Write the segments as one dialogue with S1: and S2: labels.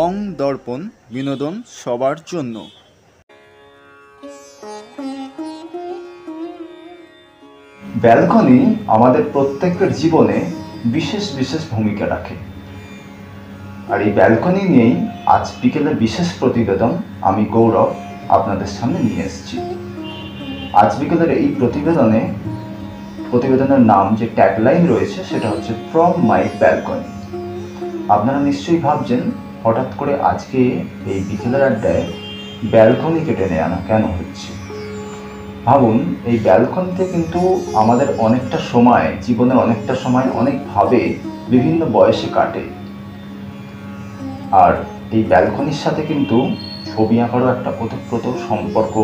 S1: বং দর্পণ বিনোদন সবার জন্য।
S2: ব্যালকনি আমাদের প্রত্যেকের জীবনে বিশেষ বিশেষ ভূমিকা রাখে। আর এই ব্যালকনি নিয়েই আজ বিকেলের বিশেষ প্রতিবেদন আমি গৌরব আপনাদের সামনে নিয়ে এসেছি। আজ বিকেলের এই প্রতিবেদনের নাম যে ট্যাগলাইন রয়েছে সেটা হচ্ছে ফ্রম মাই ব্যালকনি। আপনারা নিশ্চয়ই ভাবছেন হঠাৎ করে আজকে এই বিকেলের আড্ডায় ব্যালকনিকে টেনে আনা কেন হচ্ছে। ভাবুন, এই ব্যালকনিতে কিন্তু আমাদের অনেকটা সময়, জীবনের অনেকটা সময় অনেকভাবে বিভিন্ন বয়সে কাটে। আর এই ব্যালকনির সাথে কিন্তু ছবি আঁকারও একটা ওতপ্রোত সম্পর্ক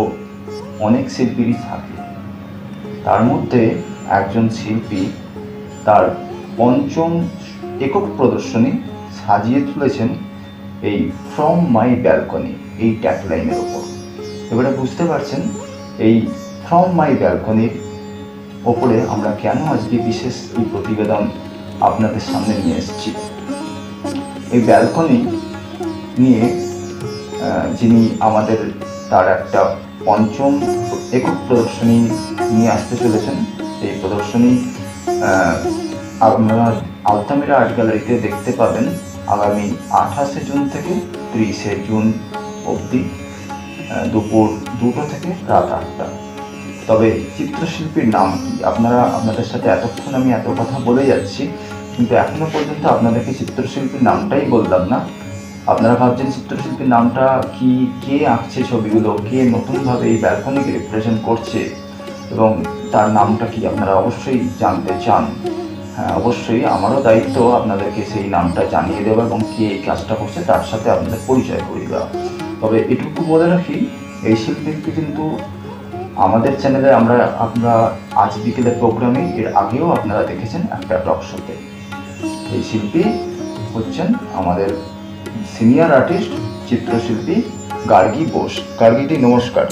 S2: অনেক শিল্পীরই থাকে। তার মধ্যে একজন শিল্পী তার পঞ্চম একক প্রদর্শনী সাজিয়ে তুলেছেন এই ফ্রম মাই ব্যালকনি এই ট্যাগলাইনের ওপর। এবারে বুঝতে পারছেন এই ফ্রম মাই ব্যালকনির ওপরে আমরা কেন আজকে বিশেষ এই প্রতিবেদন আপনাদের সামনে নিয়ে এসেছি। এই ব্যালকনি নিয়ে যিনি আমাদের তার একটা পঞ্চম একক প্রদর্শনী নিয়ে আসতে চলেছেন। এই প্রদর্শনী আপনারা আলতামিরা আর্ট গ্যালারিতে দেখতে পাবেন আগামী 28শে জুন থেকে 30শে জুন অবধি দুপুর 2টা থেকে রাত 8টা। তবে চিত্রশিল্পীর নাম কি? আপনাদের সাথে এতক্ষণ আমি এত কথা বলে যাচ্ছি, কিন্তু এখনো পর্যন্ত আপনাদেরকে চিত্রশিল্পীর নামটাই বললাম না। আপনারা ভাবছেন চিত্রশিল্পীর নামটা কি, কে আঁকছে ছবিগুলো, কে নতুনভাবে এই ব্যালকনিকে রিপ্রেজেন্ট করছে এবং তার নামটা কি আপনারা অবশ্যই জানতে চান। হ্যাঁ, অবশ্যই আমারও দায়িত্ব আপনাদেরকে সেই নামটা জানিয়ে দেওয়া এবং কে এই কাজটা করছে তার সাথে আপনাদের পরিচয় করিয়ে দেওয়া। তবে এটুকু বলে রাখি, এই শিল্পীকে কিন্তু আমাদের চ্যানেলে আমরা আজ বিকেলের প্রোগ্রামে এর আগেও আপনারা দেখেছেন একটা টক শোতে। এই শিল্পী হচ্ছেন আমাদের সিনিয়র আর্টিস্ট চিত্রশিল্পী গার্গী বোস। গার্গীদি নমস্কার।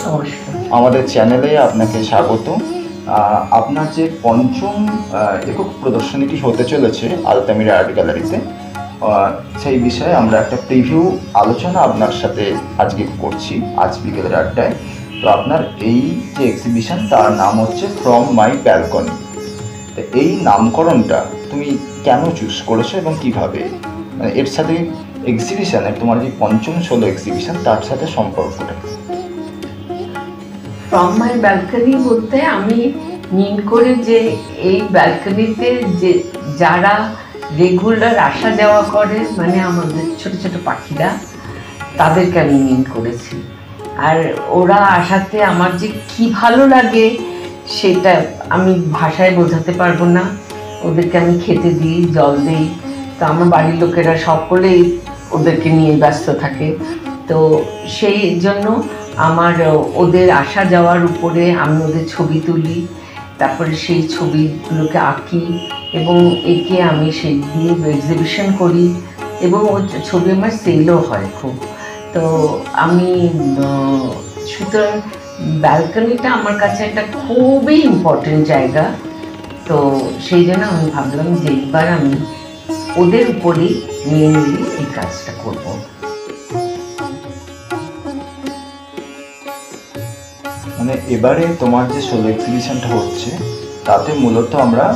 S2: আমাদের চ্যানেলে আপনাকে স্বাগত। আপনার যে পঞ্চম একক প্রদর্শনীটি হতে চলেছে আলতামিরা আর্ট গ্যালারিতে, সেই বিষয়ে আমরা একটা প্রিভিউ আলোচনা আপনার সাথে আজকে করছি আজ বিকেলের আড্ডায়। তো আপনার এই যে এক্সিবিশন তার নাম হচ্ছে ফ্রম মাই ব্যালকনি। এই নামকরণটা তুমি কেন চুজ করেছো এবং কিভাবে, মানে এর সাথে এক্সিবিশনের তোমার যে পঞ্চম 16 এক্সিবিশন তার সাথে সম্পর্কটা?
S3: ফ্রম মাই ব্যালকনি বলতে আমি মিন করে যে এই ব্যালকনিতে যে যারা রেগুলার আসা যাওয়া করে, মানে আমাদের ছোট ছোট পাখিরা, তাদেরকে আমি মিন করেছি। আর ওরা আসাতে আমার যে কি ভালো লাগে সেটা আমি ভাষায় বোঝাতে পারবো না। ওদেরকে আমি খেতে দিই, জল দিই, তো আমার বাড়ির লোকেরা সকলেই ওদেরকে নিয়ে ব্যস্ত থাকে। তো সেই জন্য আমার ওদের আসা যাওয়ার উপরে আমি ওদের ছবি তুলি, তারপরে সেই ছবিগুলোকে আঁকি এবং এঁকে আমি সেই দিয়ে এক্সিবিশন করি এবং ওই ছবি আমার সেলও হয় খুব। তো আমি সুতরাং ব্যালকনিটা আমার কাছে একটা খুবই ইম্পর্টেন্ট জায়গা। তো সেই জন্য আমি ভাবলাম যে এইবার আমি ওদের উপরেই মেনলি এই কাজটা করব।
S2: মানে এবারে তোমার যে 16 এক্সিবিশনটা হচ্ছে তাতে মূলত আমরা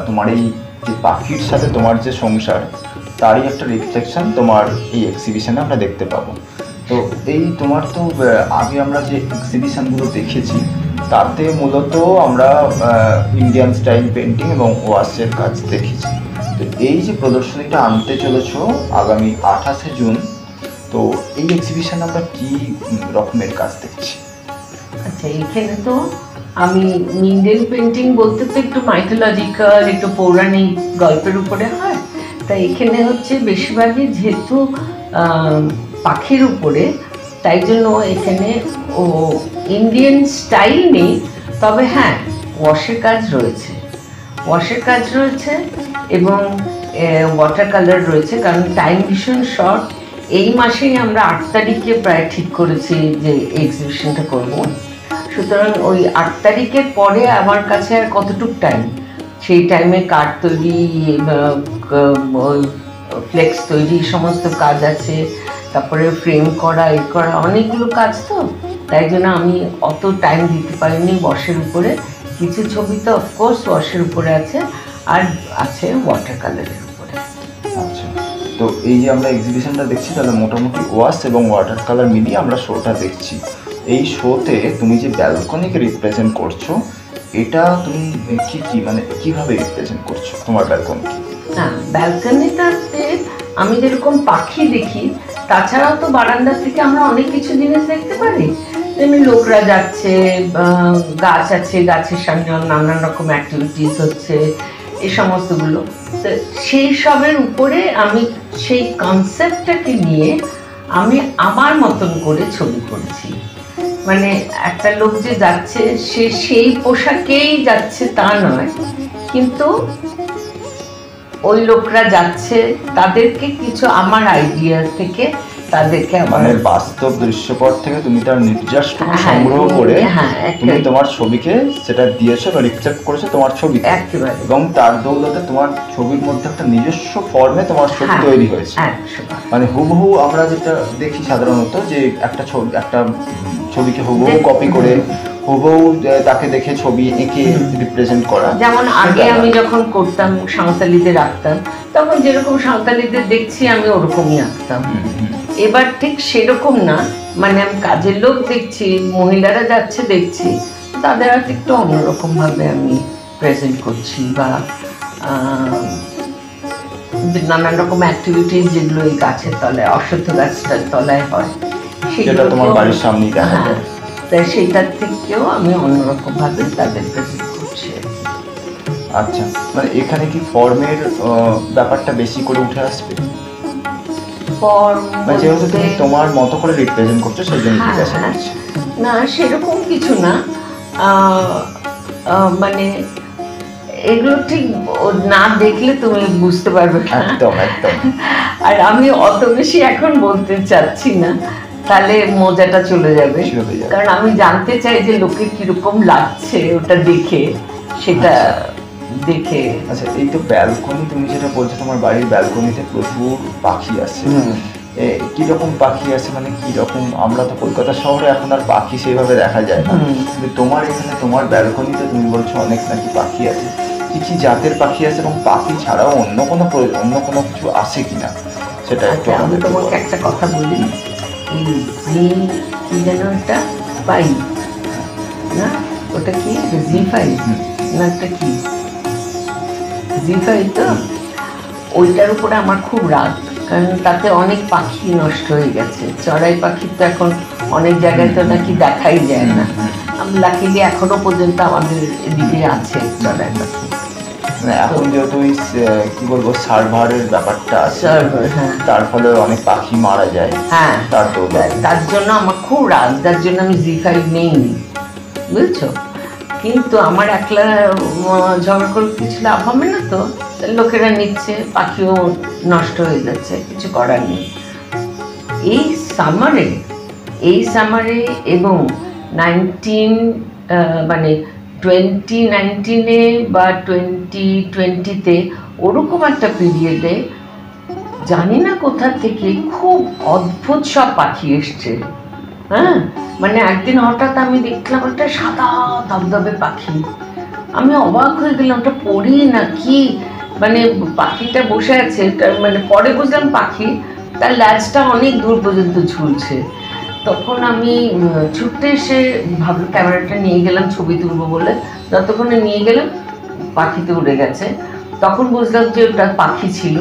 S2: তোমার এই যে পাখির সাথে তোমার যে সংসার তারই একটা রিফ্লেকশন তোমার এই এক্সিবিশনে আমরা দেখতে পাবো। তো এই তোমার তো আগে আমরা যে এক্সিবিশনগুলো দেখেছি তাতে মূলত আমরা ইন্ডিয়ান স্টাইল পেন্টিং এবং ওয়াশের কাজ দেখেছি। তো এই যে প্রদর্শনীটা আনতে চলেছ আগামী 28শে জুন, তো এই এক্সিবিশনে আমরা কী রকমের কাজ দেখছি?
S3: আচ্ছা, এখানে তো আমি ইন্ডিয়ান পেন্টিং বলতে তো একটু মাইথোলজিক্যাল, একটু পৌরাণিক গল্পের উপরে হয়। তাই এখানে হচ্ছে বেশিরভাগই যেহেতু পাখির উপরে, তাই জন্য এখানে ও ইন্ডিয়ান স্টাইল নেই। তবে হ্যাঁ, ওয়াশের কাজ রয়েছে এবং ওয়াটার কালার রয়েছে, কারণ টাইম ভীষণ শর্ট। এই মাসেই আমরা 8 তারিখে প্রায় ঠিক করেছি যে এক্সিবিশনটা করব। সুতরাং ওই 8 তারিখের পরে আমার কাছে আর কতটুকু টাইম, সেই টাইমে কার্ড তৈরি, ফ্লেক্স তৈরি সমস্ত কাজ আছে। তারপরে ফ্রেম করা, এই করা, অনেকগুলো কাজ তো, তাই জন্য আমি অত টাইম দিতে পারিনি ওয়াশের উপরে। কিছু ছবি তো অফকোর্স ওয়াশের উপরে আছে, আর আছে ওয়াটার কালারের উপরে।
S2: আচ্ছা, তো এই যে আমরা এক্সিবিশনটা দেখছি, তাহলে মোটামুটি ওয়াশ এবং ওয়াটার কালার মিলিয়ে আমরা শোটা দেখছি। এই শোতে তুমি যে ব্যালকনিকে রিপ্রেজেন্ট করছো, এটা তুমি কি মানে কিভাবে রিপ্রেজেন্ট করছো তোমার ব্যালকনিকে?
S3: না, ব্যালকনিটাতে আমি যেরকম পাখি দেখি, তাছাড়াও তো বারান্দা থেকে আমরা অনেক কিছু জিনিস দেখতে পারি। যেমন লোকরা যাচ্ছে, গাছ আছে, গাছের সামনে নানান রকম অ্যাক্টিভিটিস হচ্ছে, এই সমস্তগুলো। তো সেই সবের উপরে আমি সেই কনসেপ্টটাকে নিয়ে আমি আমার মতন করে ছবি করেছি। মানে একটা লোক যে যাচ্ছে, সে সেই পোশাকেই যাচ্ছে তা নয়, কিন্তু ওই লোকরা যাচ্ছে, তাদেরকে কিছু আমার আইডিয়া থেকে তাদেরকে
S2: মানে বাস্তব দৃশ্যপট থেকে তুমি তার নির্যাসটুকু সংগ্রহ করে তুমি তোমার ছবিকে সেটা দিয়েছো বা রিফ্লেক্ট করেছো তোমার ছবিতে, এবং তার দৌলতে তোমার ছবির মধ্যে একটা নিজস্ব ফর্মে তোমার ছবি তৈরি হয়েছে। মানে হুবহু আমরা যেটা দেখি সাধারণত, যে একটা ছবিকে হুবহু কপি করে হুবহু তাকে দেখে ছবি এঁকে রিপ্রেজেন্ট করা।
S3: যেমন আগে আমি যখন করতাম, সাঁওতালিদের আঁকতাম, তখন যেরকম সাঁওতালিদের দেখছি আমি ওরকমই আঁকতাম। এবার ঠিক সেরকম না, মানে আমি কাজের লোক দেখছি, মহিলারা যাচ্ছে দেখছি, তাদের হয়তো একটু অন্যরকম ভাবে আমি প্রেজেন্ট করছি, বা নানান রকম অ্যাক্টিভিটিস যেগুলো এই গাছের তলায়, অশ্বত্থ গাছটার তলায় হয়,
S2: সেটা তোমার বাড়ির সামনেই দেখা যায়।
S3: তাই সেটার থেকেও আমি অন্যরকম ভাবে তাদের প্রেজেন্ট করছি।
S2: আচ্ছা, মানে এখানে কি ফর্মের ব্যাপারটা বেশি করে উঠে আসবে? মানে যেহেতু তুমি তোমার মতো করে রিপ্রেজেন্ট করছো, সেই জন্য জিজ্ঞাসা করছি।
S3: না, সেরকম কিছু না, মানে এগুলো ঠিক না দেখলে তুমি বুঝতে পারবে না।
S2: একদম একদম।
S3: আর আমি অত বেশি এখন বলতে চাচ্ছি না, তাহলে মজাটা চলে যাবে, কারণ আমি জানতে চাই যে লোকে কিরকম লাগছে ওটা দেখে, সেটা দেখে।
S2: আচ্ছা, এই তো ব্যালকনি তুমি যেটা বলছো, তোমার বাড়ির ব্যালকনিতে প্রচুর পাখি আছে, কিরকম পাখি আছে, মানে কিরকম? আমরা তো কলকাতা শহরে এখন আর পাখি সেইভাবে দেখা যায় না, কিন্তু তোমার এখানে তোমার ব্যালকনিতে তুমি বলছো অনেক নাকি পাখি আছে। কি কি জাতের পাখি আছে, এবং পাখি ছাড়াও অন্য কোনো কিছু আছে কিনা সেটা একটু
S3: আমি তোমাকে একটা কথা বলি। কি যেন একটা পাই না, ওটা কি জি5 না, একটা কি জি5 তো, ওইটার উপরে আমার খুব রাগ, কারণ তাতে অনেক পাখি নষ্ট হয়ে গেছে। চড়াই পাখি তো এখন অনেক জায়গায় তো নাকি দেখাই যায় না। আমি লাকিলি এখনো পর্যন্ত আমাদের এদিকে আছে চড়াই পাখি।
S2: এখন যেহেতু কি বলবো, সার্ভারের ব্যাপারটা আছে, তার ফলে অনেক পাখি মারা যায়।
S3: হ্যাঁ, তার জন্য আমার খুব রাগ, যার জন্য আমি জি5 নেইনি, বুঝছো। কিন্তু আমার একলা ঝগড়া করে কিছু লাভ হবে না তো, লোকেরা নিচ্ছে, পাখিও নষ্ট হয়ে যাচ্ছে, কিছু করার নেই। এই সামারে এবং 2019 বা 2020-তে ওরকম একটা পিরিয়ডে জানি না কোথা থেকে খুব অদ্ভুত সব পাখি এসছে। হ্যাঁ, মানে একদিন হঠাৎ আমি দেখলাম একটা সাদা ধবধবে পাখি, আমি অবাক হয়ে গেলাম, ওটা পড়ি না কি, মানে পাখিটা বসে আছে, মানে পরে বুঝলাম পাখি, তার ল্যাজটা অনেক দূর পর্যন্ত ঝুলছে। তখন আমি ছুটে এসে ভাবলাম, ক্যামেরাটা নিয়ে গেলাম ছবি তুলবো বলে, যতক্ষণে নিয়ে গেলাম পাখিতে উড়ে গেছে। তখন বুঝলাম যে ওটা পাখি ছিল,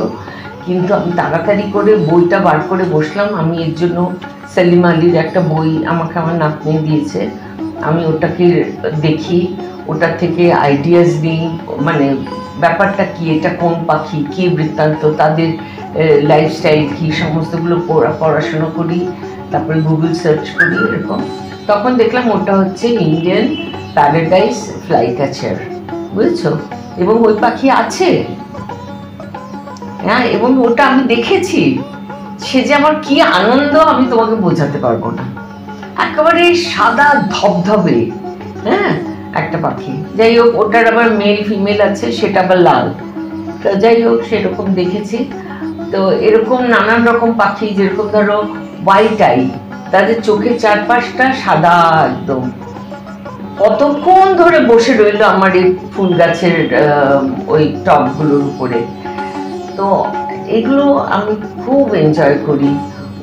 S3: কিন্তু আমি তাড়াতাড়ি করে বইটা বার করে বসলাম। আমি এর জন্য সেলিম আলীর একটা বই আমাকে আমার নাতনি দিয়েছে, আমি ওটাকে দেখি, ওটা থেকে আইডিয়াস নিই, মানে ব্যাপারটা কি, এটা কোন পাখি, কী বৃত্তান্ত, তাদের লাইফস্টাইল কী, সমস্তগুলো পড়াশোনা করি, তারপরে গুগল সার্চ করি এরকম। তখন দেখলাম ওটা হচ্ছে ইন্ডিয়ান প্যারাডাইস ফ্লাইক্যাচার, বুঝছো, এবং ওই পাখি আছে। হ্যাঁ, এবং ওটা আমি দেখেছি, সে যে আমার কি আনন্দ আমি তোমাকে বোঝাতে পারবো না। একেবারে সাদা ধবধবে, হ্যাঁ, একটা পাখি। যাই হোক, ওটার আবার মেল ফিমেল আছে, সেটা আবার লাল। তো যাই হোক, সেরকম দেখেছি। তো এরকম নানান রকম পাখি, যেরকম ধরো হোয়াইট আই, তাদের চোখের চারপাশটা সাদা একদম, কতক্ষণ ধরে বসে রইলো আমার এই ফুল গাছের ওই টবগুলোর উপরে। তো এগুলো আমি খুব এনজয় করি।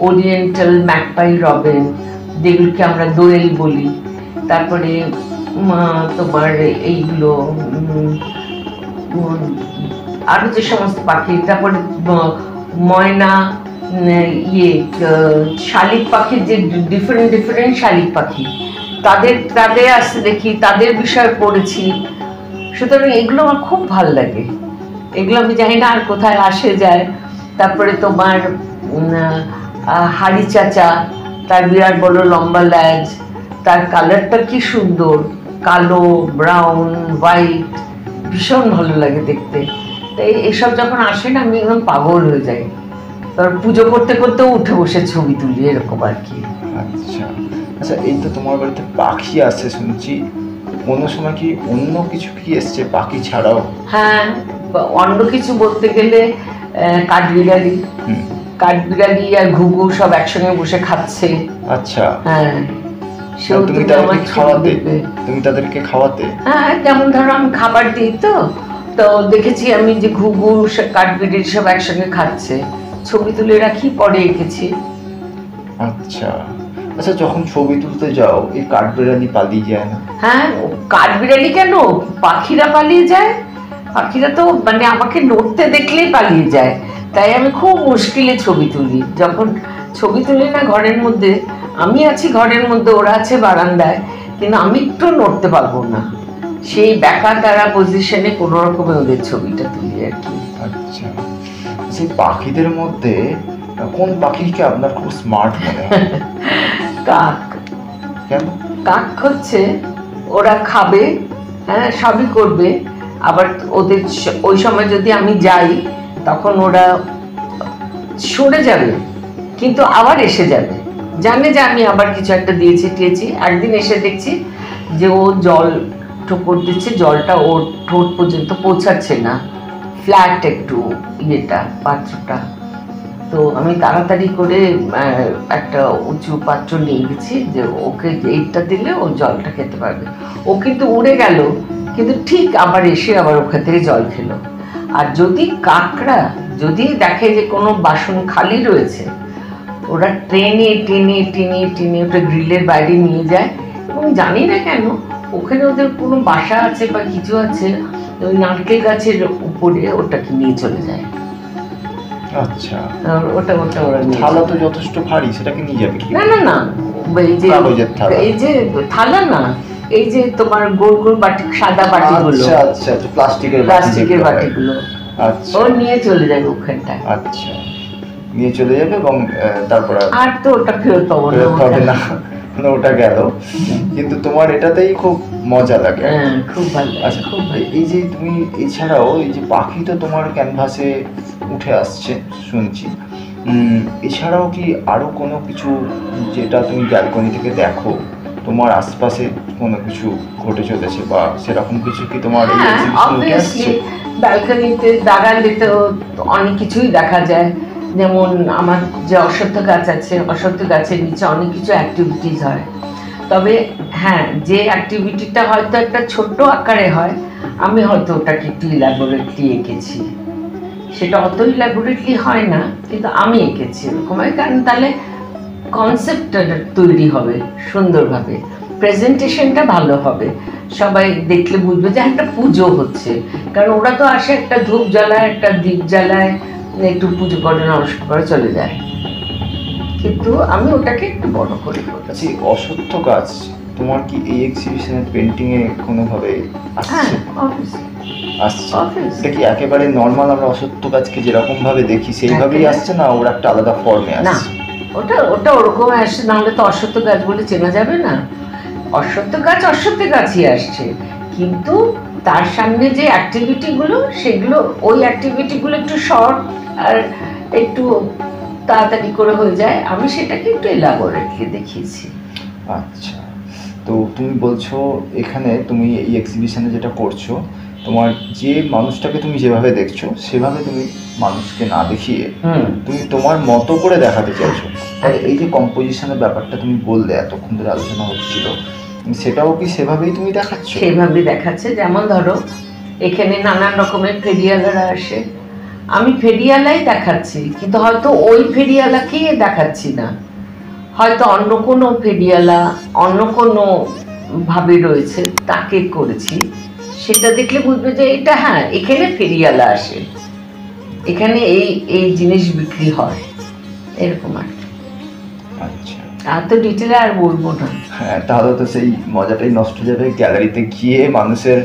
S3: ওরিয়েন্টাল ম্যাকপাই রবিন, যেগুলোকে আমরা দোয়েল বলি, তারপরে তোমার এইগুলো আরো যে সমস্ত পাখি, তারপরে ময়না, শালিক পাখির যে ডিফারেন্ট ডিফারেন্ট শালিক পাখি, তাদের আসতে দেখি, তাদের বিষয়ে পড়েছি। সুতরাং এগুলো আমার খুব ভালো লাগে। এগুলো আমি জানি না আর কোথায় আসে যায়। তারপরে তোমার হাড়ি চাচা, তার বিরাট বড় লম্বা ল্যাজ, তার কালারটা কি সুন্দর, কালো, ব্রাউন, হোয়াইট, ভীষণ ভালো লাগে দেখতে। তাই এসব যখন আসে না, আমি একদম পাগল হয়ে যাই। তার পুজো করতে করতেও উঠে বসে ছবি তুলি, এরকম আর কি।
S2: আচ্ছা আচ্ছা, এই তো তোমার বাড়িতে পাখি আসছে শুনছি, কোনো সময় কি অন্য কিছু কি এসছে পাখি ছাড়াও?
S3: হ্যাঁ, অন্য কিছু বলতে গেলে কাঠবিড়ালি, কাঠবিড়ালি আর ঘুঘু সব একসঙ্গে বসে খাচ্ছে।
S2: আচ্ছা,
S3: হ্যাঁ,
S2: তুমি তাদেরকে খাওয়াতে? তুমি তাদেরকে খাওয়াতে?
S3: হ্যাঁ, যেমন ধরো আমি খাবার দিই, তো দেখেছি আমি যে ঘুঘু কাঠবিড়ালি সব একসঙ্গে খাচ্ছে, ছবি তুলে রাখি, পরে এঁকেছি।
S2: আচ্ছা আচ্ছা, যখন ছবি তুলতে যাও এই কাঠবিড়ালি পালিয়ে যায় না?
S3: হ্যাঁ, কাঠবিড়ালি কেন, পাখিরা পালিয়ে যায়। পাখিরা তো মানে আমাকে নড়তে দেখলেই পালিয়ে যায়। তাই আমি খুব মুশকিলে ছবি তুলি। যখন ছবি তুলি না ঘরের মধ্যে, আমি আছি ঘরের মধ্যে, ওরা আছে বারান্দায়, কিন্তু আমি একটু নড়তে পারবো না। সেই বেকা তারা পজিশনে কোনো রকমে ওদের ছবিটা তুলি আর কি।
S2: আচ্ছা, সেই পাখিদের মধ্যে কোন পাখিকে আপনার খুব স্মার্ট মনে হয়?
S3: কাক।
S2: কেন?
S3: কাক হচ্ছে, ওরা খাবে, হ্যাঁ, সবই করবে, আবার ওদের ওই সময় যদি আমি যাই তখন ওরা সরে যাবে, কিন্তু আবার এসে যাবে, জানে যে আমি আবার কিছু একটা দিয়েছি। একদিন এসে দেখছি যে ও জল ঠোকর দিচ্ছে, জলটা ওর ঠোঁট পর্যন্ত পৌঁছাচ্ছে না, ফ্ল্যাট একটু ইয়েটা, পাত্রটা। তো আমি তাড়াতাড়ি করে একটা উঁচু পাত্র নিয়ে গেছি, যে ওকে এইটা দিলে ও জলটা খেতে পারবে। ও কিন্তু উড়ে গেল, কিন্তু ঠিক আবার এসে আবার ওখান থেকে জল খেলো। আর যদি কাকড়া যদি দেখে যে কোনো বাসন খালি রয়েছে, ওরা টেনে টেনে টেনে টেনে ওটা গ্রিলের বাইরে নিয়ে যায়, এবং জানি না কেন ওখানে ওদের কোনো বাসা আছে বা কিছু আছে, ওই নারকেল গাছের উপরে ওটাকে নিয়ে চলে যায়।
S2: আচ্ছা,
S3: ওটা ওরা
S2: থালা তো যথেষ্ট ভারী, সেটাকে নিয়ে যাবে কি?
S3: না, এই যে থালা না, এই যে তোমার গোল গোল বাটি, সাদা বাটিগুলো।
S2: আচ্ছা আচ্ছা, প্লাস্টিকের
S3: বাটিগুলো
S2: আচ্ছা,
S3: ও নিয়ে চলে যাবে ওখানটায়।
S2: আচ্ছা, নিয়ে চলে যাবে এবং তারপর
S3: আর তো ওটা ফেরত পাবো না,
S2: ওটা গেল। কিন্তু তোমার এটাতেই খুব মজা লাগে।
S3: হ্যাঁ, খুব ভালো লাগে।
S2: আচ্ছা, এই যে তুমি এছাড়াও এই যে পাখি তো তোমার ক্যানভাসে উঠে আসছে শুনছি, এছাড়াও কি আরো কোনো কিছু যেটা তুমি ব্যালকনি থেকে দেখো, তোমার আশপাশে কোনো কিছু ঘটে চলেছে বা সেরকম কিছু কি তোমার এই এক্সিবিশনে উঠে আসছে?
S3: ব্যালকনিতে দাঁড়ালে তো অনেক কিছুই দেখা যায়। যেমন আমার যে অশ্বত্থ গাছ আছে, অশ্বত্থ গাছের নিচে অনেক কিছু অ্যাক্টিভিটিস হয়। তবে হ্যাঁ, যে অ্যাক্টিভিটিটা হয়তো একটা ছোট্ট আকারে হয়, আমি হয়তো ওটাকে একটু ইলাবোরেটলি এঁকেছি। সেটা অত ইলাবোরেটলি হয় না, কিন্তু আমি এঁকেছি এরকম হয়, কারণ তাহলে কনসেপ্টটা তৈরি হবে সুন্দরভাবে, প্রেজেন্টেশনটা ভালো হবে, সবাই দেখলে বুঝবে যে একটা পুজো হচ্ছে। কারণ ওরা তো আসে, একটা ধূপ জ্বালায়, একটা দীপ জ্বালায়, একটু পুজো করে নমস্কার করে চলে যায়, কিন্তু আমি ওটাকে একটু বড় করে করেছি।
S2: আচ্ছা, অশ্বত্থ গাছ তোমার কি এই এক্সিবিশনের পেন্টিং এ কোনোভাবে আসছে? আসছে। এটা কি একেবারে নর্মাল আমরা অশ্বত্থ গাছকে যেরকম ভাবে দেখি সেইভাবেই আসছে, না ওর একটা আলাদা ফর্মে আসছে?
S3: না, ওটা ওরকম আসছে, নাহলে তো অশ্বত্থ গাছ বলে চেনা যাবে না। অশ্বত্থ গাছই আসছে, কিন্তু তার সামনে যে অ্যাক্টিভিটিগুলো, সেগুলো ওই অ্যাক্টিভিটিগুলো একটু শর্ট আর একটু তাড়াতাড়ি করে হয়ে যায়, আমি সেটাকে একটু এলাবোরেটলি দেখিয়েছি।
S2: আচ্ছা, তো তুমি বলছো এখানে তুমি এই এক্সিবিশনে যেটা করছো, তোমার যে মানুষটাকে তুমি যেভাবে দেখছো সেভাবে তুমি মানুষকে না দেখিয়ে তুমি তোমার মতো করে দেখাতে চাইছো। তাহলে এই যে কম্পোজিশনের ব্যাপারটা তুমি বললে এতক্ষণ ধরে আলোচনা হচ্ছিল, সেটাও কি সেভাবেই তুমি দেখাচ্ছ?
S3: সেভাবে দেখাচ্ছে। যেমন ধরো এখানে নানান রকমের ফেরিয়ালারা আসে, আমি ফেরিয়ালাই দেখাচ্ছি, কিন্তু হয়তো ওই ফেরিয়ালাকেই দেখাচ্ছি না, হয়তো অন্য কোনো ফেরিয়ালা অন্য কোনো ভাবে রয়েছে তাকে করেছি। সেটা দেখলে বুঝবে যে এটা হ্যাঁ এখানে ফেরিয়ালা আসে, এখানে এই এই জিনিস বিক্রি হয়, এরকম আর কি।
S2: আচ্ছা,
S3: আর তো ডিটেলে আর বলবো না।
S2: হ্যাঁ, তাহলে তো সেই মজাটাই নষ্ট হয়ে যাবে, গ্যালারিতে গিয়ে মানুষের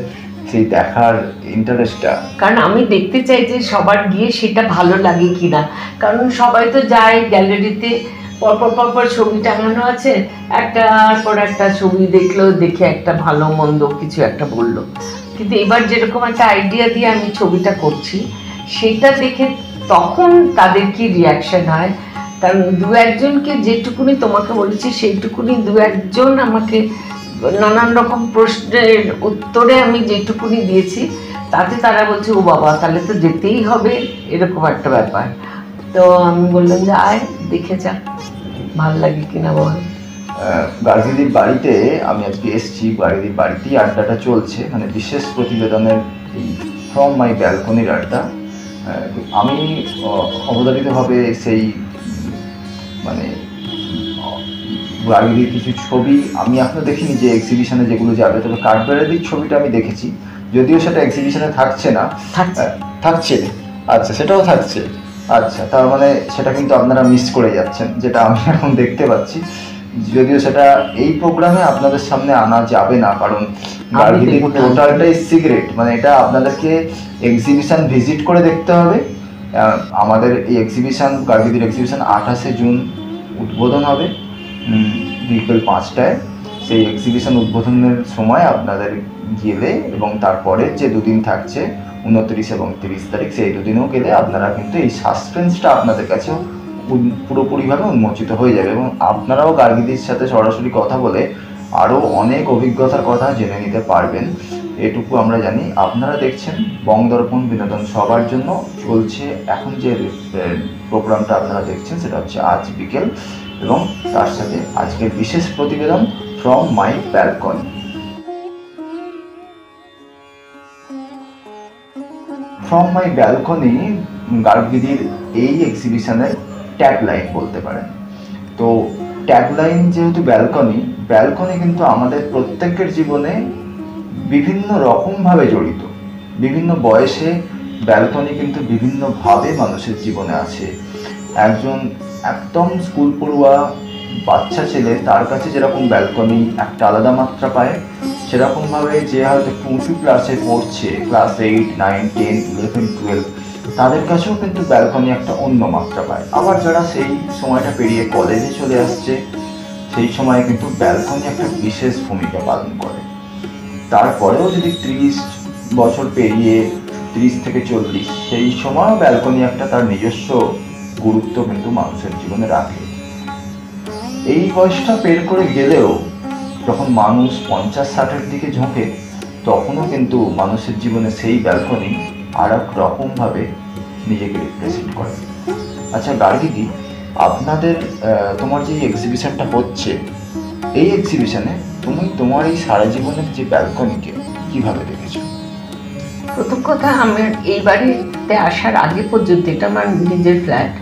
S2: সেই দেখার ইন্টারেস্টটা।
S3: কারণ আমি দেখতে চাই যে সবার গিয়ে সেটা ভালো লাগে কিনা, কারণ সবাই তো যায় গ্যালারিতে, পরপর পরপর ছবি টাঙানো আছে, একটার পর একটা ছবি দেখলো, দেখে একটা ভালো মন্দ কিছু একটা বললো। কিন্তু এবার যেরকম একটা আইডিয়া দিয়ে আমি ছবিটা করছি, সেটা দেখে তখন তাদের কি রিয়াকশন হয়। কারণ দু একজনকে যেটুকুনি তোমাকে বলেছি সেইটুকুনি দু একজন আমাকে নানান রকম প্রশ্নের উত্তরে আমি যেটুকুনি দিয়েছি, তাতে তারা বলছে ও বাবা তাহলে তো যেতেই হবে, এরকম একটা ব্যাপার। তো আমি বললাম যে আয় দেখে যা, ভাল লাগে কিনা বল।
S2: গার্গীদির বাড়িতে আমি আজকে এসেছি, গার্গীদির বাড়িতেই আড্ডাটা চলছে, মানে বিশেষ প্রতিবেদনের এই ফ্রম মাই ব্যালকনির আড্ডা। আমি অবধারিতভাবে সেই মানে গার্গীদির কিছু ছবি আমি এখনো দেখিনি যে এক্সিবিশনে যেগুলো যাবে, তবে কাঠবেড়ালির ছবিটা আমি দেখেছি, যদিও সেটা এক্সিবিশনে থাকছে না। থাকছে? আচ্ছা, সেটাও থাকছে। আচ্ছা, তার মানে সেটা কিন্তু আপনারা মিস করে যাচ্ছেন, যেটা আমি এখন দেখতে পাচ্ছি। যদিও সেটা এই প্রোগ্রামে আপনাদের সামনে আনা যাবে না, কারণ গার্গীদির টোটালটাই সিক্রেট, মানে এটা আপনাদেরকে এক্সিবিশন ভিজিট করে দেখতে হবে। আমাদের এই এক্সিবিশন, গার্গীদির এক্সিবিশন 28শে জুন উদ্বোধন হবে বিকেল 5টায়। সেই এক্সিবিশন উদ্বোধনের সময় আপনাদের গেলে এবং তারপরে যে দুদিন থাকছে 29 এবং 30 তারিখ, সেই দুদিনেও গেলে আপনারা কিন্তু এই সাসপেন্সটা আপনাদের কাছে পুরোপুরিভাবে উন্মোচিত হয়ে যাবে এবং আপনারাও গার্গীদির সাথে সরাসরি কথা বলে আরও অনেক অভিজ্ঞতার কথা জেনে নিতে পারবেন। এটুকু আমরা জানি। আপনারা দেখছেন বঙ্গদর্পণ বিনোদন সবার জন্য চলছে। এখন যে প্রোগ্রামটা আপনারা দেখছেন সেটা হচ্ছে আজ বিকেল, এবং তার সাথে আজকের বিশেষ প্রতিবেদন from my balcony. From my balcony গার্গীদির এই এক্সিবিশনের ট্যাগলাইন বলতে পারেন। তো ট্যাগলাইন যেহেতু ব্যালকনি, ব্যালকনি কিন্তু আমাদের প্রত্যেকের জীবনে বিভিন্ন রকমভাবে জড়িত। বিভিন্ন বয়সে ব্যালকনি কিন্তু বিভিন্নভাবে মানুষের জীবনে আছে। একজন একদম স্কুল পড়ুয়া বাচ্চা ছেলে, তার কাছে যেরকম ব্যালকনি একটা আলাদা মাত্রা পায়, সেরকমভাবে যে হয়তো একটু উঁচু ক্লাসে পড়ছে, ক্লাস 8, 9, 10, 11, 12, তাদের কাছেও কিন্তু ব্যালকনি একটা অন্য মাত্রা পায়। আবার যারা সেই সময়টা পেরিয়ে কলেজে চলে আসছে, সেই সময় কিন্তু ব্যালকনি একটা বিশেষ ভূমিকা পালন করে। তারপরেও যদি 30 বছর পেরিয়ে 30 থেকে 40, সেই সময়ও ব্যালকনি একটা তার নিজস্ব গুরুত্ব কিন্তু মানুষের জীবনে রাখে। এই বয়সটা পের করে গেলেও যখন মানুষ 50-60-এর দিকে ঝোঁকে, তখনও কিন্তু মানুষের জীবনে সেই ব্যালকনি আর এক রকমভাবে নিজেকে রিপ্রেজেন্ট করে। আচ্ছা গার্গীদি, আপনাদের তোমার যে এক্সিবিশনটা হচ্ছে, এই এক্সিবিশনে তুমি তোমার এই সারা জীবনের যে ব্যালকনিকে কিভাবে দেখেছো?
S3: প্রথম কথা, আমার এই বাড়িতে আসার আগে পর্যন্ত, এটা আমার নিজের ফ্ল্যাট,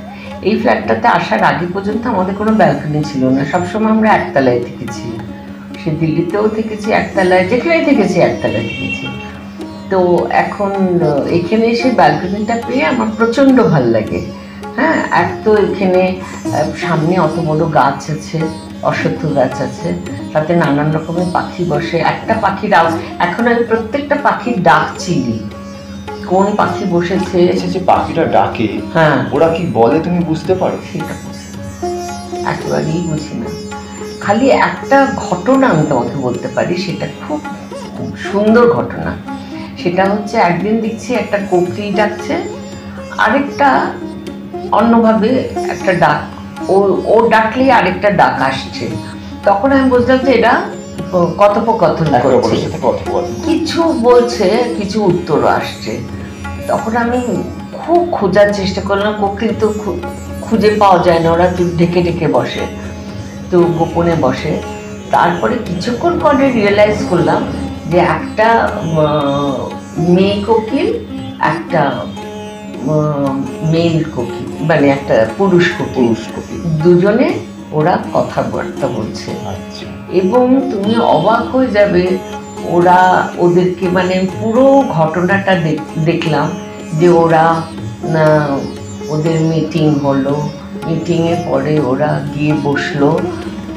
S3: এই ফ্ল্যাটটাতে আসার আগে পর্যন্ত আমাদের কোনো ব্যালকনি ছিল না। সবসময় আমরা একতলায় থেকেছি, সে দিল্লিতেও থেকেছি একতলায়, যেখানেই থেকেছি একতলায় থেকেছি। তো এখন এখানে এসে ব্যালকনিটা পেয়ে আমার প্রচণ্ড ভাল লাগে। হ্যাঁ, এক তো এখানে সামনে অত বড় গাছ আছে, অশ্বত্থ গাছ আছে, তাতে নানান রকমের পাখি বসে। একটা পাখির এখন আমি প্রত্যেকটা পাখির ডাক চিনি, কোন পাখি বসেছে।
S2: যে পাখিটা ডাকে,
S3: হ্যাঁ,
S2: ওরা কি বলে তুমি বুঝতে পারো?
S3: সেটা একেবারেই বুঝি না। খালি একটা ঘটনা আমি তোমাকে বলতে পারি, সেটা খুব সুন্দর ঘটনা। সেটা হচ্ছে একদিন দেখছি একটা কোকিল ডাকছে, আরেকটা অন্যভাবে একটা ডাক, ও ডাকলেই আরেকটা ডাক আসছে। তখন আমি বুঝলাম যে এরা কথোপকথন
S2: একে
S3: করছে,
S2: অপরের সাথে কথোপকথন।
S3: কিছু বলছে, কিছু উত্তর আসছে। তখন আমি খুব খোঁজার চেষ্টা করলাম, কিন্তু খুঁজে পাওয়া যায় না, ওরা চুপ ঢেকে ঢেকে বসে, তো গোপনে বসে। তারপরে কিছুক্ষণ পরে রিয়েলাইজ করলাম যে একটা মেয়ে কোকিল, একটা মেল কোকিল, মানে একটা পুরুষ কোকিল, দুজনে ওরা কথাবার্তা বলছে।
S2: আচ্ছা।
S3: এবং তুমি অবাক হয়ে যাবে, ওরা ওদেরকে মানে পুরো ঘটনাটা দেখলাম যে ওরা ওদের মিটিং হলো, মিটিংয়ের পরে ওরা গিয়ে বসলো,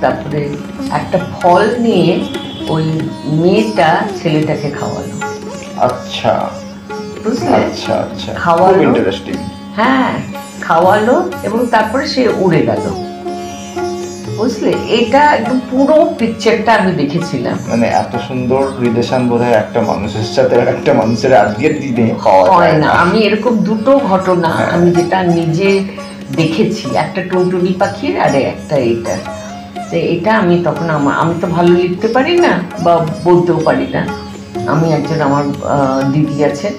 S3: তারপরে একটা ফল নিয়ে ওই মেয়েটা ছেলেটাকে খাওয়ালো।
S2: আচ্ছা,
S3: বুঝলে?
S2: আচ্ছা আচ্ছা,
S3: খাওয়ালো,
S2: খুব ইন্টারেস্টিং।
S3: হ্যাঁ খাওয়ালো, এবং তারপরে সে উড়ে গেল। বুঝলে, এটা একদম পুরো পিকচারটা আমি দেখেছিলাম।
S2: মানে এত সুন্দর রিলেশন বোধহয় একটা মানুষের সাথে একটা মানুষের আজকের দিনে
S3: হয় না। আমি এরকম দুটো ঘটনা আমি যেটা নিজে দেখেছি, একটা টুনটুনি পাখির আর একটা এটা। তো এটা আমি তখন আমি তো ভালো লিখতে পারি না বা বলতেও পারি না। আমি একজন আমার দিদি আছেন,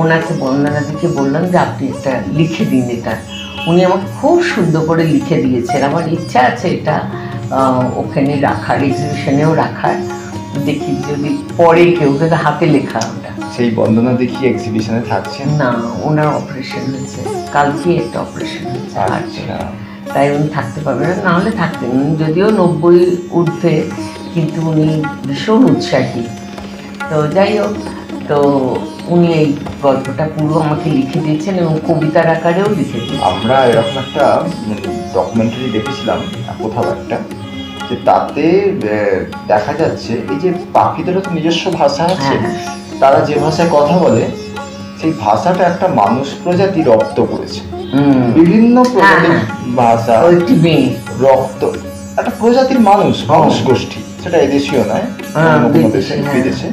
S3: ওনাকে বন্দনাদিকে বললাম যে আপনি একটা লিখে দিন এটা। উনি আমাকে খুব সুন্দর করে লিখে দিয়েছেন। আমার ইচ্ছা আছে এটা ওখানে রাখার, এক্সিবিশনেও রাখার। দেখি যদি পরে কেউ, কিন্তু হাতে লেখা ওটা।
S2: সেই বন্দনা দেখি এক্সিবিশনে থাকছেন
S3: না, ওনার অপারেশন হয়েছে, কালকে একটা অপারেশন হয়েছে,
S2: আচ্ছা।
S3: তাই উনি থাকতে পারবেন না, নাহলে থাকতেন। উনি যদিও 90 ঊর্ধ্বে, কিন্তু উনি ভীষণ উৎসাহী। তো যাই হোক, তো উনি এই গল্পটা পুরো আমাকে লিখে দিয়েছেন এবং কবিতার আকারেও লিখে দিয়েছেন।
S2: আমরা এরকম একটা ডকুমেন্টারি দেখেছিলাম কোথাও একটা, যে তাতে দেখা যাচ্ছে এই যে পাখিদেরও তো নিজস্ব ভাষা আছে, তারা যে ভাষায় কথা বলে সেই ভাষাটা একটা মানুষ প্রজাতি রপ্ত করেছে। বিভিন্ন প্রজাতির ভাষা, রক্ত, একটা প্রজাতির মানুষ গোষ্ঠী, সেটা এদেশীয় নয়, অন্য কোনো দেশে, বিদেশে।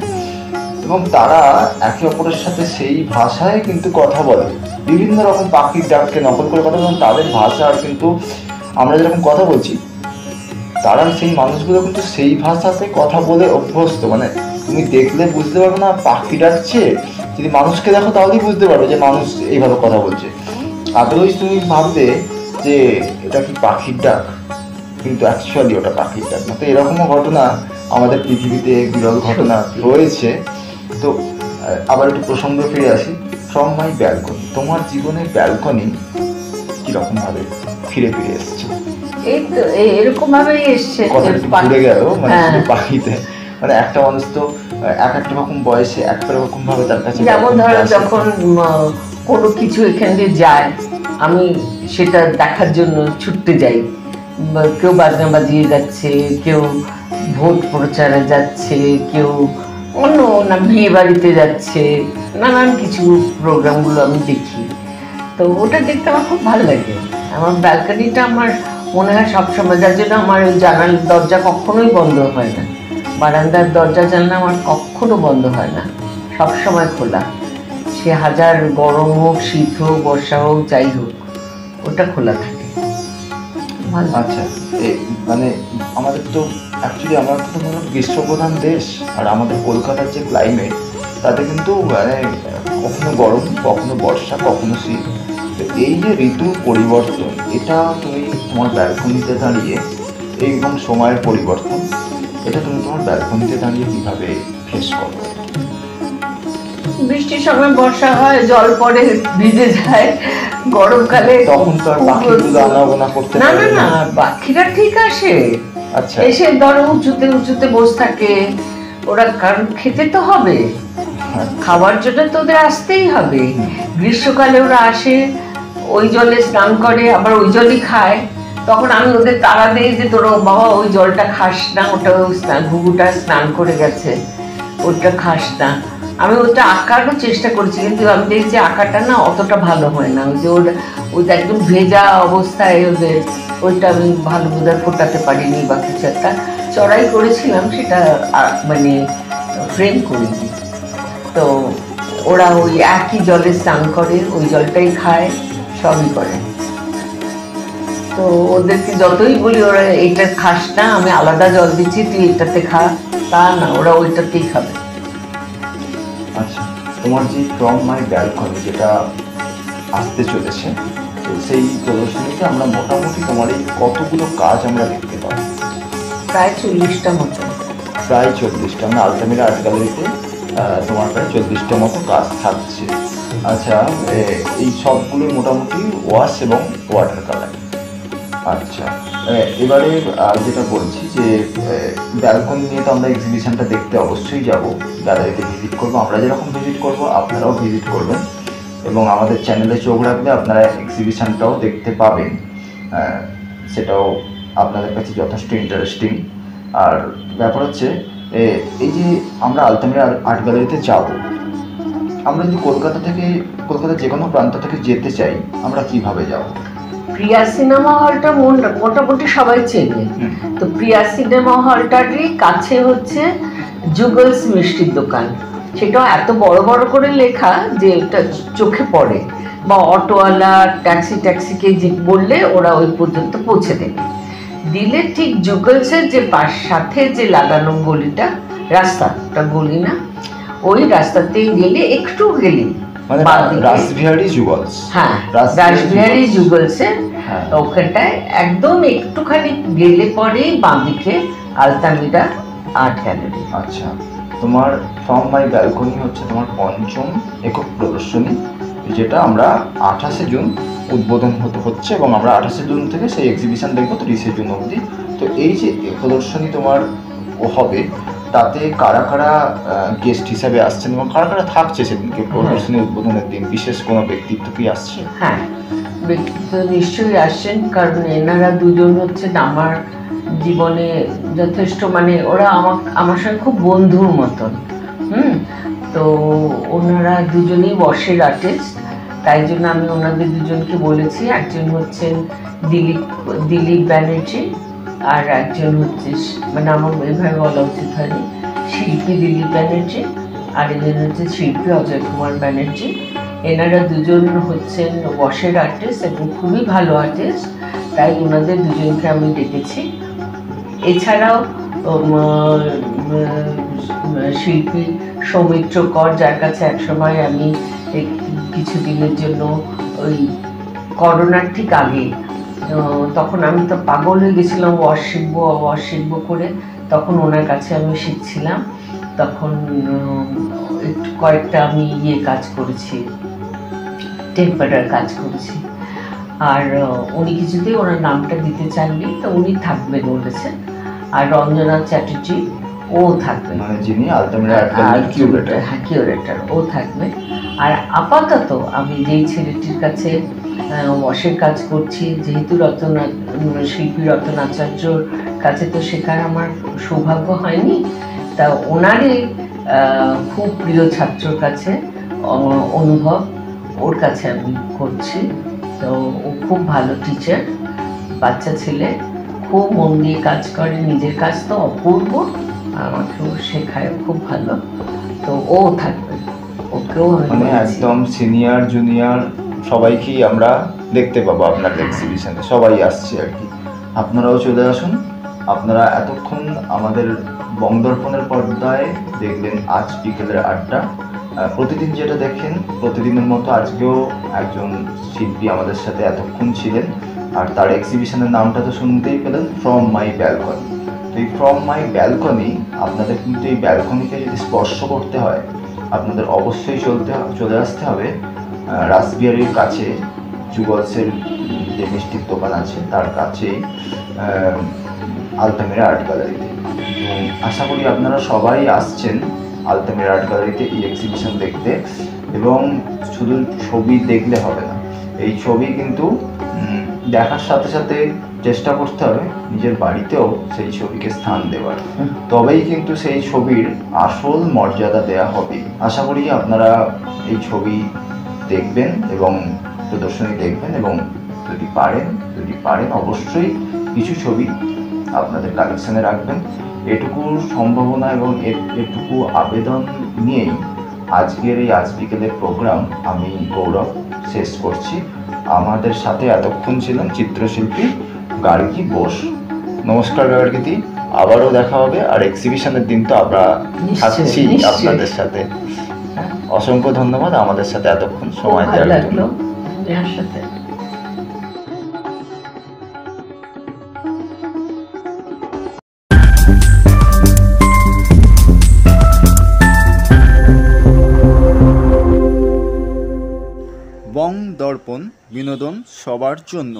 S2: এবং তারা একে অপরের সাথে সেই ভাষায় কিন্তু কথা বলে, বিভিন্ন রকম পাখির ডাককে নকল করে কথা বলে। তাদের ভাষা আর কিন্তু আমরা যেরকম কথা বলছি, তারা সেই মানুষগুলো কিন্তু সেই ভাষাতে কথা বলে অভ্যস্ত। মানে তুমি দেখলে বুঝতে পারবে না পাখি ডাকছে, যদি মানুষকে দেখো তাহলেই বুঝতে পারবে যে মানুষ এইভাবে কথা বলছে। আদারওয়াইজ তুমি ভাববে যে এটা কি পাখির ডাক, কিন্তু অ্যাকচুয়ালি ওটা পাখির ডাক না। তো এরকমও ঘটনা আমাদের পৃথিবীতে বিরল ঘটনা রয়েছে। তো আবার একটু প্রসঙ্গে ফিরে আসি, ফ্রম মাই ব্যালকনি, তোমার জীবনের ব্যালকনি কিরকম ভাবে ফিরে ফিরে এসছে?
S3: এই তো এরকম ভাবেই এসছে,
S2: ঘুরে গেল মানে পাখিতে। মানে একটা মানুষ তো এক একটা রকম বয়সে এক রকম ভাবে তার কাছে,
S3: যেমন ধরো যখন কোনো কিছু এখান দিয়ে যায়, আমি সেটা দেখার জন্য ছুটতে যাই। কেউ বাজনা বাজিয়ে যাচ্ছে, কেউ ভোট প্রচারে যাচ্ছে, কেউ অন্য না বিয়ে বাড়িতে যাচ্ছে, নানান কিছু প্রোগ্রামগুলো আমি দেখি। তো ওটা দেখতে আমার খুব ভালো লাগে। আমার ব্যালকনিটা আমার মনে হয় সবসময়, যার জন্য আমার ওই জানালার দরজা কখনোই বন্ধ হয় না, বারান্দার দরজা জানলা আমার কখনো বন্ধ হয় না, সবসময় খোলা। সে হাজার গরম হোক, শীত হোক, বর্ষা হোক, যাই হোক, ওটা খোলা থাকে।
S2: আচ্ছা, মানে আমাদের তো অ্যাকচুয়ালি আমরা তো গ্রীষ্মপ্রধান দেশ, আর আমাদের কলকাতার যে ক্লাইমেট তাতে কিন্তু মানে কখনো গরম, কখনো বর্ষা, কখনো শীত। তো এই যে ঋতু পরিবর্তন, এটা তুমি তোমার ব্যালকনিতে দাঁড়িয়ে, এবং সময়ের পরিবর্তন, এটা তুমি তোমার ব্যালকনিতে দাঁড়িয়ে কিভাবে ফেস করো?
S3: বৃষ্টির সময় বর্ষা হয়, জল পড়ে, ভিজে যায়। গরমকালে
S2: তখন তো আর পাখিগুলো আনাগোনা করতে
S3: না না না, পাখিরা ঠিক আসে।
S2: আচ্ছা,
S3: এসে ধরো উঁচুতে উঁচুতে বসে থাকে ওরা, কারণ খেতে তো হবে, খাবার জন্য তো ওদের আসতেই হবে। গ্রীষ্মকালে ওরা আসে, ওই জলে স্নান করে, আবার ওই জলই খায়। তখন আমি ওদের তাড়া দিই যে তোরা বাবা ওই জলটা খাস না, ওটা ঘুঘুটা স্নান করে গেছে, ওটা খাস না। আমি ওটা আঁকারও চেষ্টা করছি, কিন্তু আমি দেখছি আঁকাটা না অতটা ভালো হয় না। ওই যে ওইটা একদম ভেজা অবস্থায় ওদের, ওইটা আমি ভালো বোধহয় ফোটাতে পারিনি বা কিছু একটা চড়াই করেছিলাম, সেটা মানে ফ্রেম করিনি। তো ওরা ওই একই জলে স্নান করে, ওই জলটাই খায়, সবই করে। তো ওদেরকে যতই বলি ওরা এইটা খাস না, আমি আলাদা জল দিচ্ছি, তুই এটাতে খা, তা না, ওরা ওইটাতেই খাবে।
S2: আচ্ছা, তোমার যে ফ্রম মাই ব্যালকনি যেটা আসতে চলেছে, তো সেই প্রদর্শনীতে আমরা মোটামুটি তোমার এই কতগুলো কাজ আমরা দেখতে পাবো?
S3: প্রায় 40টা মতো।
S2: প্রায় 40টা, আমরা আলতামিরা আর্ট গ্যালারিতে তোমার প্রায় 40টা মতো কাজ থাকছে। আচ্ছা, এই সবগুলো মোটামুটি ওয়াশ এবং ওয়াটার কালার। আচ্ছা, এবারে যেটা বলছি যে ব্যালকনি নিয়ে তো আমরা এক্সিবিশনটা দেখতে অবশ্যই যাব, গ্যালারিতে ভিজিট করবো। আমরা যেরকম ভিজিট করব আপনারাও ভিজিট করবেন এবং আমাদের চ্যানেলে চোখ রাখলে আপনারা এক্সিবিশনটাও দেখতে পাবেন। সেটাও আপনাদের কাছে যথেষ্ট ইন্টারেস্টিং। আর ব্যাপার হচ্ছে এই যে আমরা আলতামিরা আর্ট গ্যালারিতে যাব, আমরা যদি কলকাতার যে কোনো প্রান্ত থেকে যেতে চাই, আমরা কিভাবে যাব?
S3: প্রিয়া সিনেমা হলটা মোটামুটি সবাই চেনে। তো প্রিয়া সিনেমা হলটারই কাছে হচ্ছে জুগলস মিষ্টির দোকান। সেটাও এত বড় বড় করে লেখা যে এটা চোখে পড়ে, বা অটোওয়ালা ট্যাক্সিকে বললে ওরা ওই পর্যন্ত পৌঁছে দেবে। দিলে ঠিক জুগলসের যে সাথে যে লাগানো গলিটা, রাস্তাটা গলি না, ওই রাস্তাতেই গেলে একটু গেলি
S2: মানে রাসবিহারী জুগলস।
S3: হ্যাঁ, রাসবিহারী জুগলসের ওখানটায় একদম একটুখানি গেলে পরেই বাঁদিকে আলতামিরা আর্ট গ্যালারি।
S2: আচ্ছা, তোমার ফ্রম মাই ব্যালকনি হচ্ছে তোমার 5ম একক প্রদর্শনী, যেটা আমরা 28শে জুন উদ্বোধন হচ্ছে এবং আমরা 28শে জুন থেকে সেই এক্সিবিশন দেখবো 30শে জুন অবধি। তো এই যে প্রদর্শনী তোমার হবে, তাতে কারা কারা গেস্ট হিসাবে আসছেন এবং কারা কারা থাকছে সেদিনকে প্রদর্শনী উদ্বোধনের দিন? বিশেষ কোনো ব্যক্তিত্ব কি আসছে?
S3: হ্যাঁ, ব্যক্তিত্ব নিশ্চয়ই আসছেন, কারণ এনারা দুজন হচ্ছেন আমার জীবনে যথেষ্ট, মানে ওরা আমার সঙ্গে খুব বন্ধুর মতন। তো ওনারা দুজনেই ওয়াশের আর্টিস্ট, তাই জন্য আমি ওনাদের দুজনকে বলেছি। একজন হচ্ছেন দিলীপ ব্যানার্জি, আর একজন হচ্ছে, মানে আমার এভাবে বলা উচিত হয়নি, শিল্পী দিলীপ ব্যানার্জি, আর একজন হচ্ছে শিল্পী অজয় কুমার ব্যানার্জি। এনারা দুজন হচ্ছেন ওয়াশের আর্টিস্ট এবং খুবই ভালো আর্টিস্ট, তাই ওনাদের দুজনকে আমি ডেকেছি। এছাড়াও শিল্পী সৌমিত্র কর, যার কাছে একসময় আমি কিছুদিনের জন্য ওই করোনার ঠিক আগে, তখন আমি তো পাগল হয়ে গেছিলাম ওয়াশ শিখবো করে, তখন ওনার কাছে আমি শিখছিলাম। তখন একটু কয়েকটা আমি কাজ করেছি, টেম্পারার কাজ করেছি। আর উনি কিছুতেই ওনার নামটা দিতে চাননি, তো উনি থাকবেন বলেছেন। আর রঞ্জনা চ্যাটার্জি, ও থাকবে,
S2: মানে যিনি আলতামিরা আর্ট গ্যালারির কিউরেটর।
S3: হ্যাঁ, কিউরেটর, ও থাকবে। আর আপাতত আমি যেই ছেলেটির কাছে ওয়াশের কাজ করছি, যেহেতু শিল্পী রতন আচার্যর কাছে তো শেখার আমার সৌভাগ্য হয়নি, তা ওনারই খুব প্রিয় ছাত্রর কাছে অনুভব, ওর কাছে আমি করছি। তো ও খুব ভালো টিচার, বাচ্চা ছেলে, খুব মন দিয়ে কাজ করে, নিজের কাজ তো অপূর্ব, আমাকেও শেখায় খুব ভালো। তো ও থাকবে, ওকেও
S2: মানে একদম সিনিয়র জুনিয়র সবাইকেই আমরা দেখতে পাবো আপনার এক্সিবিশনে, সবাই আসছে আর কি। আপনারাও চলে আসুন। আপনারা এতক্ষণ আমাদের বংদর্পণের পর্দায় দেখলেন আজ বিকেলের আড্ডা। প্রতিদিন যেটা দেখেন, প্রতিদিনের মতো আজকেও একজন শিল্পী আমাদের সাথে এতক্ষণ ছিলেন, আর তার এক্সিবিশনের নামটা তো শুনতেই পেলেন, ফ্রম মাই ব্যালকনি। তো এই ফ্রম মাই ব্যালকনি, আপনাদের কিন্তু এই ব্যালকনিকে যদি স্পর্শ করতে হয়, আপনাদের অবশ্যই চলে আসতে হবে রাসবিহারীর কাছে, জুগলসের যে মিষ্টির দোকান আছে তার কাছেই আলতামিরা আর্ট গ্যালারিতে। আশা করি আপনারা সবাই আসছেন আলতামিরা আর্ট গ্যালারিতে এই এক্সিবিশন দেখতে। এবং শুধু ছবি দেখলে হবে না, এই ছবি কিন্তু দেখার সাথে সাথে চেষ্টা করতে হবে নিজের বাড়িতেও সেই ছবিকে স্থান দেওয়ার, তবেই কিন্তু সেই ছবির আসল মর্যাদা দেওয়া হবে। আশা করি আপনারা এই ছবি দেখবেন এবং প্রদর্শনী দেখবেন, এবং যদি পারেন অবশ্যই কিছু ছবি আপনাদের কালেকশানে রাখবেন। এটুকু সম্ভাবনা এবং এটুকু আবেদন নিয়েই আজকের এই আজ বিকেলের প্রোগ্রাম আমি গৌরব শেষ করছি। আমাদের সাথে এতক্ষণ ছিলেন চিত্রশিল্পী গার্গী বোস। নমস্কার গার্গীদি, আবারও দেখা হবে। আর এক্সিবিশনের দিন তো আমরা থাকছি
S3: নিশ্চয়ই।
S2: আপনাদের সাথে। অসংখ্য ধন্যবাদ আমাদের সাথে এতক্ষণ সময়
S3: ভালো
S2: দেওয়ার জন্য।
S3: লাগলো আপনার সাথে।
S1: বং দর্পণ, বিনোদন সবার জন্য।